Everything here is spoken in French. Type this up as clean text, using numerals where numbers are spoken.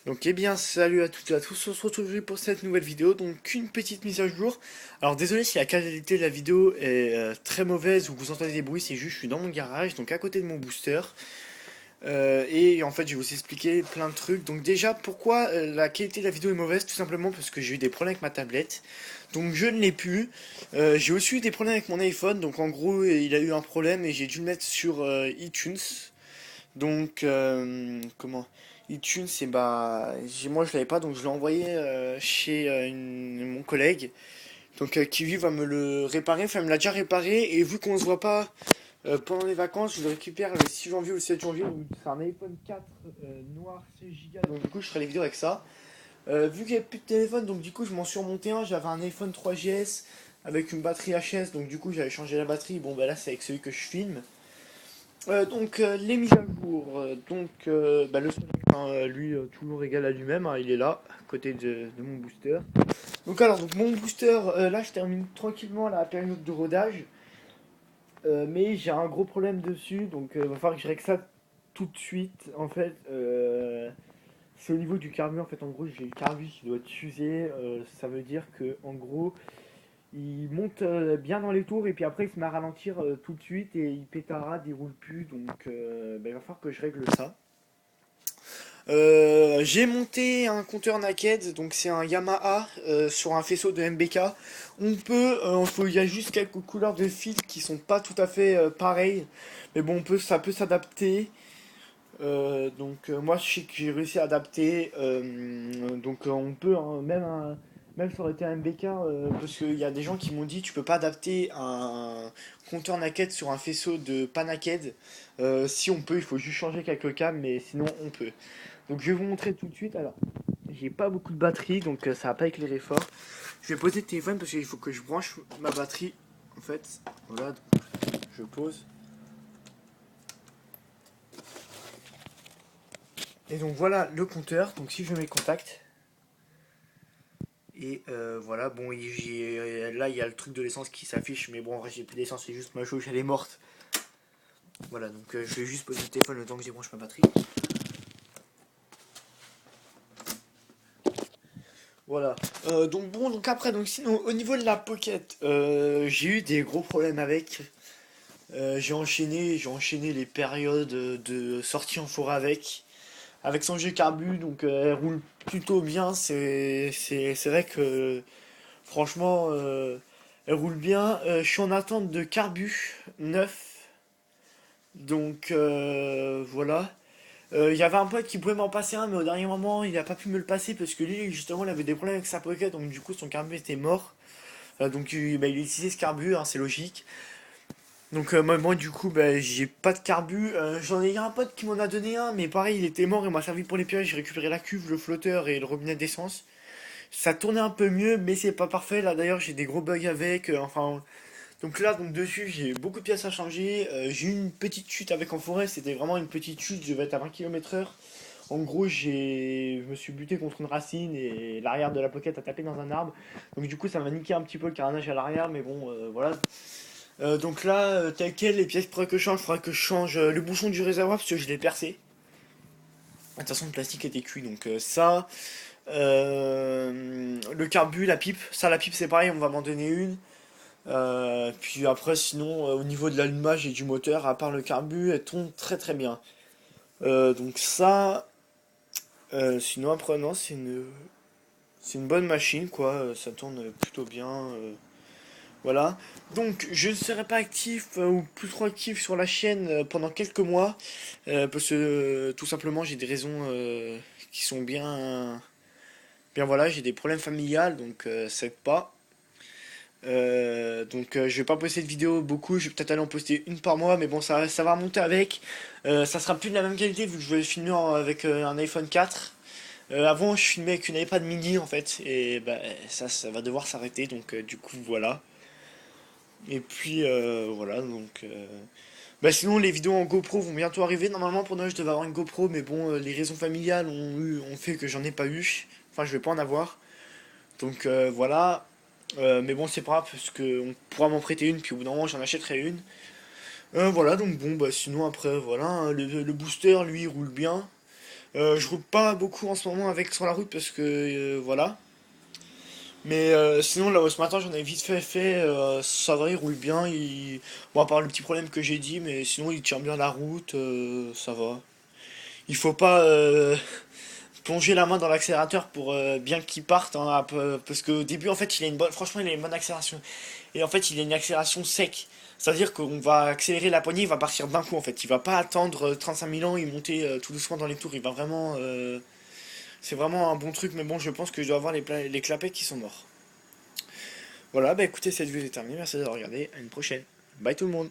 Donc eh bien salut à toutes et à tous, on se retrouve aujourd'hui pour cette nouvelle vidéo, donc une petite mise à jour. Alors désolé si la qualité de la vidéo est très mauvaise ou que vous entendez des bruits, c'est juste je suis dans mon garage, donc à côté de mon booster. Et en fait je vais vous expliquer plein de trucs. Donc déjà pourquoi la qualité de la vidéo est mauvaise, tout simplement parce que j'ai eu des problèmes avec ma tablette. Donc je ne l'ai plus. J'ai aussi eu des problèmes avec mon iPhone, donc en gros il a eu un problème et j'ai dû le mettre sur iTunes. Donc, comment iTunes, et bah, moi je l'avais pas, donc je l'ai envoyé chez mon collègue. Donc, qui lui va me le réparer, enfin, il me l'a déjà réparé. Et vu qu'on se voit pas pendant les vacances, je le récupère le 6 janvier ou le 7 janvier. Donc, c'est un iPhone 4 noir 16 Go. Donc, du coup, je ferai les vidéos avec ça. Vu qu'il n'y avait plus de téléphone, donc du coup, je m'en suis remonté un. J'avais un iPhone 3GS avec une batterie HS, donc du coup, j'avais changé la batterie. Bon, bah là, c'est avec celui que je filme. Les mises à jour. Le soleil, hein, lui, toujours égal à lui-même, hein, il est là, à côté de mon booster. Donc mon booster, là, je termine tranquillement la période de rodage. Mais j'ai un gros problème dessus, donc il va falloir que je règle ça tout de suite. En fait, c'est au niveau du carburant. En fait, en gros, j'ai le carbu qui doit être usé. Ça veut dire que, en gros, il monte bien dans les tours et puis après il se met à ralentir tout de suite et il pétarade, il roule plus, donc il va falloir que je règle ça. J'ai monté un compteur naked, donc c'est un Yamaha sur un faisceau de MBK. Il y a juste quelques couleurs de fil qui sont pas tout à fait pareilles, mais bon, ça peut s'adapter. Moi je sais que j'ai réussi à adapter, on peut hein, même ça aurait été un MBK, parce qu'il y a des gens qui m'ont dit tu peux pas adapter un compteur naked sur un faisceau de pas naked. Si on peut, il faut juste changer quelques câbles, mais sinon on peut. Donc je vais vous montrer tout de suite. Alors j'ai pas beaucoup de batterie, donc ça va pas éclairer fort. Je vais poser le téléphone parce qu'il faut que je branche ma batterie. En fait, voilà, donc je pose. Et donc voilà le compteur. Donc si je mets contact. Et voilà, bon, là il y a le truc de l'essence qui s'affiche, mais bon, en vrai j'ai plus d'essence, c'est juste ma jauge elle est morte. Voilà, donc je vais juste poser le téléphone le temps que je débranche ma batterie. Voilà. Donc après, donc sinon au niveau de la Pocket, j'ai eu des gros problèmes avec. J'ai enchaîné les périodes de sortie en forêt avec son jeu carbu, donc elle roule plutôt bien. C'est vrai que franchement, elle roule bien. Je suis en attente de carbu neuf, donc voilà. Il y avait un pote qui pouvait m'en passer un, mais au dernier moment, il n'a pas pu me le passer parce que lui, justement, il avait des problèmes avec sa Pocket, donc du coup, son carbu était mort. Il utilisait ce carbu, hein, c'est logique. Donc moi du coup j'ai pas de carbu. J'en ai eu un pote qui m'en a donné un, mais pareil il était mort et m'a servi pour les pièges. J'ai récupéré la cuve, le flotteur et le robinet d'essence. Ça tournait un peu mieux, mais c'est pas parfait. Là d'ailleurs j'ai des gros bugs avec. Donc là donc dessus j'ai beaucoup de pièces à changer. J'ai eu une petite chute avec en forêt. C'était vraiment une petite chute. Je devais être à 20 km/h. En gros je me suis buté contre une racine et l'arrière de la pocket a tapé dans un arbre. Donc du coup ça m'a niqué un petit peu le carénage à l'arrière, mais bon voilà. Donc là, tel quel, les pièces qu'il faudrait que je change le bouchon du réservoir parce que je l'ai percé. De toute façon, le plastique était cuit, donc ça. Le carbu, la pipe. Ça, la pipe, c'est pareil, on va m'en donner une. Puis après, sinon, au niveau de l'allumage et du moteur, à part le carbu, elle tourne très très bien. Donc ça. Sinon, après, non, c'est une bonne machine, quoi. Ça tourne plutôt bien. Voilà. Donc, je ne serai pas actif ou plus trop actif sur la chaîne pendant quelques mois. Parce que tout simplement, j'ai des raisons qui sont bien voilà, j'ai des problèmes familiales, donc ça aide pas. Je vais pas poster de vidéos beaucoup, je vais peut-être aller en poster une par mois, mais bon, ça va remonter avec. Ça sera plus de la même qualité vu que je vais filmer avec un iPhone 4. Avant, je filmais avec une iPad mini en fait, et bah, ça va devoir s'arrêter, donc du coup, voilà. Et puis voilà, sinon les vidéos en GoPro vont bientôt arriver. Normalement pour Noël je devais avoir une GoPro, mais bon les raisons familiales ont fait que j'en ai pas eu. Enfin je vais pas en avoir. Donc voilà. Mais bon c'est pas grave parce qu'on pourra m'en prêter une, puis au bout d'un moment j'en achèterai une. Voilà donc bon bah sinon après voilà, hein, le booster lui il roule bien. Je roule pas beaucoup en ce moment avec sur la route parce que voilà. Mais sinon là ce matin j'en ai vite fait, ça va, il roule bien, bon à part le petit problème que j'ai dit, mais sinon il tient bien la route, ça va. Il faut pas plonger la main dans l'accélérateur pour bien qu'il parte, hein, parce qu'au début en fait il a une bonne, franchement il a une bonne accélération. Et en fait il a une accélération sec. C'est-à-dire qu'on va accélérer la poignée, il va partir d'un coup en fait. Il va pas attendre 35 000 ans et monter tout doucement dans les tours. Il va vraiment, c'est vraiment un bon truc, mais bon je pense que je dois avoir les clapettes qui sont morts. Voilà, bah écoutez, cette vidéo est terminée, merci d'avoir regardé, à une prochaine. Bye tout le monde.